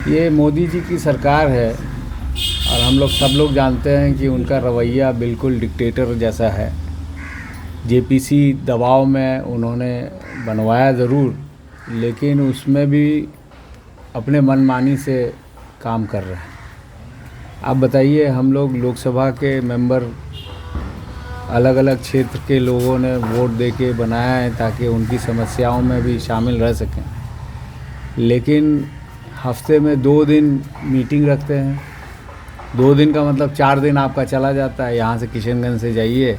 ये मोदी जी की सरकार है और हम लोग सब लोग जानते हैं कि उनका रवैया बिल्कुल डिक्टेटर जैसा है। जेपीसी दबाव में उन्होंने बनवाया ज़रूर, लेकिन उसमें भी अपने मनमानी से काम कर रहे हैं। आप बताइए, हम लोग लोकसभा के मेंबर अलग अलग क्षेत्र के लोगों ने वोट दे के बनाया है ताकि उनकी समस्याओं में भी शामिल रह सकें, लेकिन हफ्ते में 2 दिन मीटिंग रखते हैं। 2 दिन का मतलब 4 दिन आपका चला जाता है। यहाँ से किशनगंज से जाइए,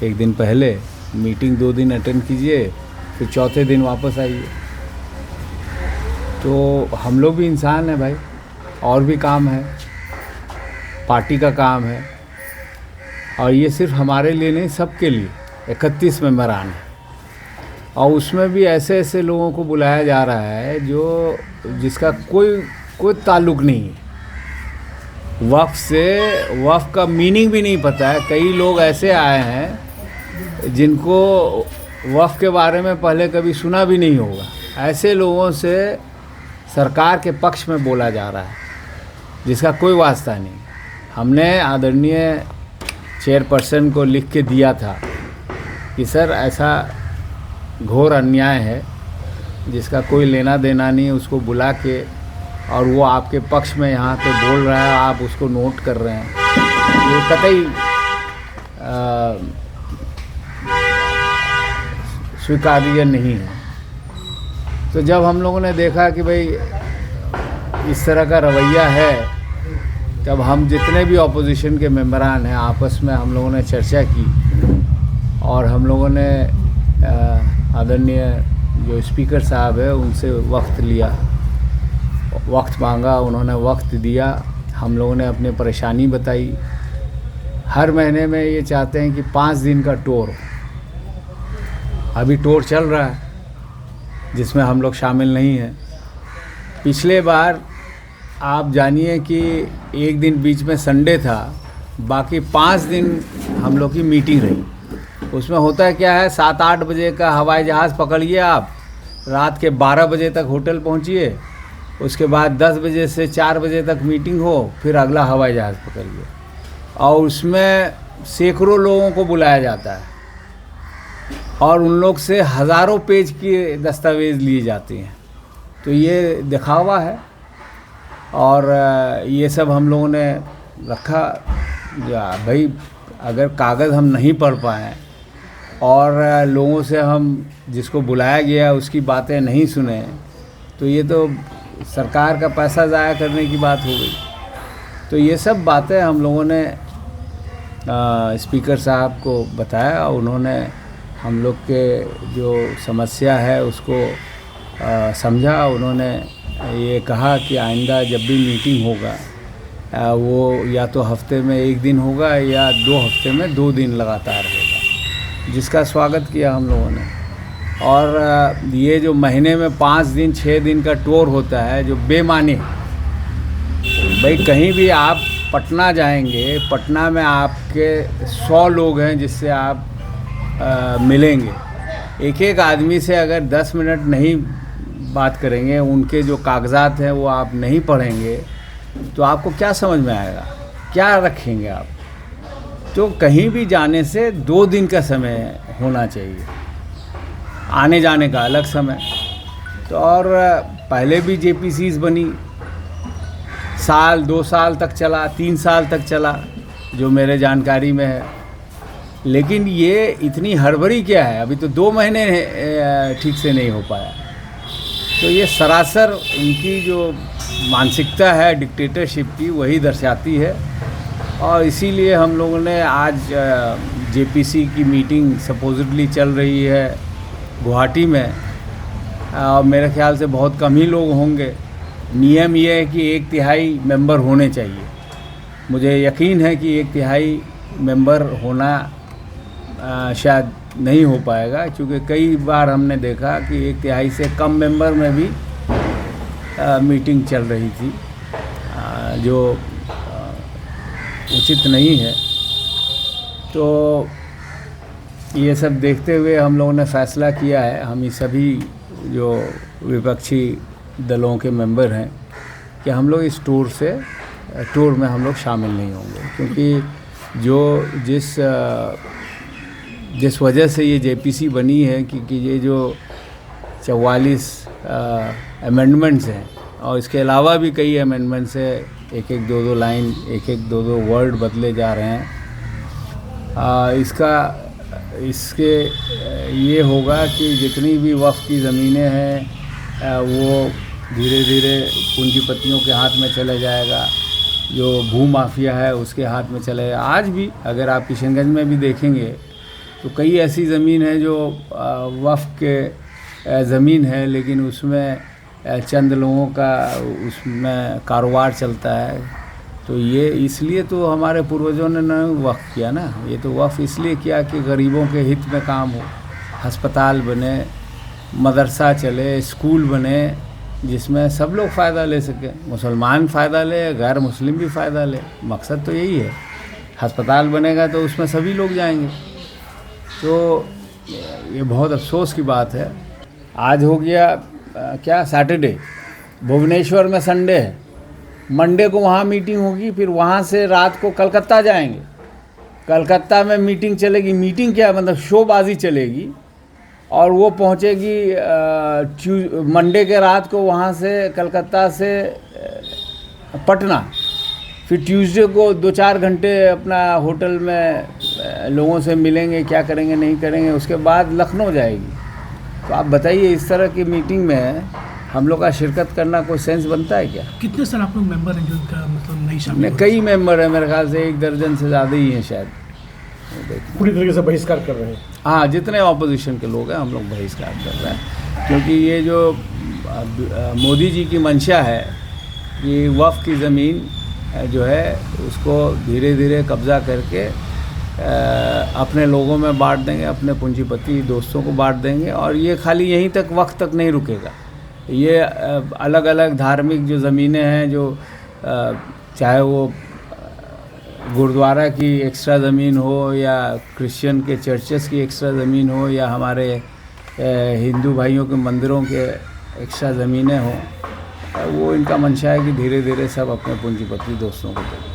एक दिन पहले मीटिंग 2 दिन अटेंड कीजिए, फिर चौथे दिन वापस आइए। तो हम लोग भी इंसान हैं भाई, और भी काम है, पार्टी का काम है, और ये सिर्फ हमारे लिए नहीं, सबके लिए 31 मेंबरान हैं। और उसमें भी ऐसे ऐसे लोगों को बुलाया जा रहा है जो जिसका कोई ताल्लुक़ नहीं है वक्फ से। वक्फ का मीनिंग भी नहीं पता है। कई लोग ऐसे आए हैं जिनको वक्फ के बारे में पहले कभी सुना भी नहीं होगा। ऐसे लोगों से सरकार के पक्ष में बोला जा रहा है जिसका कोई वास्ता नहीं। हमने आदरणीय चेयरपर्सन को लिख के दिया था कि सर ऐसा घोर अन्याय है जिसका कोई लेना देना नहीं है, उसको बुला के, और वो आपके पक्ष में यहाँ पे बोल रहा है, आप उसको नोट कर रहे हैं, ये कतई स्वीकार्य नहीं है। तो जब हम लोगों ने देखा कि भाई इस तरह का रवैया है, तब हम जितने भी ऑपोजिशन के मेंबरान हैं आपस में हम लोगों ने चर्चा की, और हम लोगों ने आदरणीय जो स्पीकर साहब है उनसे वक्त मांगा, उन्होंने वक्त दिया। हम लोगों ने अपनी परेशानी बताई। हर महीने में ये चाहते हैं कि 5 दिन का टूर, अभी टूर चल रहा है जिसमें हम लोग शामिल नहीं हैं। पिछले बार आप जानिए कि एक दिन बीच में संडे था, बाकी 5 दिन हम लोग की मीटिंग रही। उसमें होता है क्या है, 7-8 बजे का हवाई जहाज़ पकड़िए, आप रात के 12 बजे तक होटल पहुंचिए, उसके बाद 10 बजे से 4 बजे तक मीटिंग हो, फिर अगला हवाई जहाज़ पकड़िए, और उसमें सैकड़ों लोगों को बुलाया जाता है और उन लोग से हज़ारों पेज के दस्तावेज़ लिए जाते हैं। तो ये दिखावा है, और ये सब हम लोगों ने रखा। भाई अगर कागज़ हम नहीं पढ़ पाएँ और लोगों से हम जिसको बुलाया गया उसकी बातें नहीं सुने, तो ये तो सरकार का पैसा ज़ाया करने की बात हो गई। तो ये सब बातें हम लोगों ने स्पीकर साहब को बताया, उन्होंने हम लोग के जो समस्या है उसको समझा। उन्होंने ये कहा कि आइंदा जब भी मीटिंग होगा वो या तो हफ्ते में 1 दिन होगा या 2 हफ्ते में 2 दिन लगातार होगा, जिसका स्वागत किया हम लोगों ने। और ये जो महीने में 5 दिन 6 दिन का टूर होता है जो बेमानी, भाई कहीं भी आप पटना जाएंगे, पटना में आपके 100 लोग हैं जिससे आप मिलेंगे। एक एक आदमी से अगर 10 मिनट नहीं बात करेंगे, उनके जो कागजात हैं वो आप नहीं पढ़ेंगे, तो आपको क्या समझ में आएगा, क्या रखेंगे आप। तो कहीं भी जाने से 2 दिन का समय होना चाहिए, आने जाने का अलग समय। तो और पहले भी जेपीसीज बनी, साल 2 साल तक चला, 3 साल तक चला जो मेरे जानकारी में है, लेकिन ये इतनी हड़बड़ी क्या है, अभी तो 2 महीने ठीक से नहीं हो पाया। तो ये सरासर उनकी जो मानसिकता है डिक्टेटरशिप की, वही दर्शाती है। और इसीलिए हम लोगों ने आज जेपीसी की मीटिंग सपोजिटली चल रही है गुवाहाटी में, और मेरे ख्याल से बहुत कम ही लोग होंगे। नियम ये है कि 1/3 मेंबर होने चाहिए। मुझे यकीन है कि 1/3 मेंबर होना शायद नहीं हो पाएगा, क्योंकि कई बार हमने देखा कि 1/3 से कम मेंबर में भी मीटिंग चल रही थी, जो उचित नहीं है। तो ये सब देखते हुए हम लोगों ने फ़ैसला किया है, हम सभी जो विपक्षी दलों के मेंबर हैं कि हम लोग इस टूर में हम लोग शामिल नहीं होंगे, क्योंकि जिस वजह से ये जेपीसी बनी है कि ये जो 44 अमेंडमेंट्स हैं और इसके अलावा भी कई अमेंडमेंट्स है, एक दो लाइन, एक दो वर्ड बदले जा रहे हैं। इसके ये होगा कि जितनी भी वक्फ की ज़मीनें हैं वो धीरे धीरे पूंजीपतियों के हाथ में चले जाएगा, जो भू माफिया है उसके हाथ में चले जाएगा। आज भी अगर आप किशनगंज में भी देखेंगे तो कई ऐसी ज़मीन है जो वक्फ के ज़मीन है, लेकिन उसमें चंद लोगों का उसमें कारोबार चलता है। तो ये इसलिए तो हमारे पूर्वजों ने वक्फ किया ना, ये तो वक्फ इसलिए किया कि गरीबों के हित में काम हो, अस्पताल बने, मदरसा चले, स्कूल बने, जिसमें सब लोग फ़ायदा ले सकें, मुसलमान फ़ायदा ले, गैर मुस्लिम भी फ़ायदा ले। मकसद तो यही है। अस्पताल बनेगा तो उसमें सभी लोग जाएंगे। तो ये बहुत अफसोस की बात है। आज हो गया क्या सैटरडे, भुवनेश्वर में संडे है, मंडे को वहाँ मीटिंग होगी, फिर वहाँ से रात को कलकत्ता जाएंगे, कलकत्ता में मीटिंग चलेगी। मीटिंग क्या मतलब शोबाजी चलेगी, और वो पहुँचेगी मंडे के रात को वहाँ से कलकत्ता से पटना, फिर ट्यूसडे को 2-4 घंटे अपना होटल में लोगों से मिलेंगे, क्या करेंगे नहीं करेंगे, उसके बाद लखनऊ जाएगी। तो आप बताइए, इस तरह की मीटिंग में हम लोग का शिरकत करना कोई सेंस बनता है क्या? कितने सर आप लोग मेंबर हैं जो इनका मतलब नहीं शामिल? कई मेंबर हैं, मेरे ख्याल से 1 दर्जन से ज़्यादा ही हैं शायद। पूरी तरीके से बहिष्कार कर रहे हैं। हाँ, जितने ऑपोजिशन के लोग हैं हम लोग बहिष्कार कर रहे हैं, क्योंकि ये जो मोदी जी की मंशा है कि वक्फ की ज़मीन जो है उसको धीरे धीरे कब्ज़ा करके अपने लोगों में बांट देंगे, अपने पूंजीपति दोस्तों को बांट देंगे। और ये खाली यहीं तक, वक्त तक नहीं रुकेगा। ये अलग अलग धार्मिक जो ज़मीनें हैं, जो चाहे वो गुरुद्वारा की एक्स्ट्रा ज़मीन हो, या क्रिश्चियन के चर्चेस की एक्स्ट्रा ज़मीन हो, या हमारे हिंदू भाइयों के मंदिरों के एक्स्ट्रा ज़मीनें हों, वो इनका मंशा है कि धीरे धीरे सब अपने पूंजीपति दोस्तों को दें।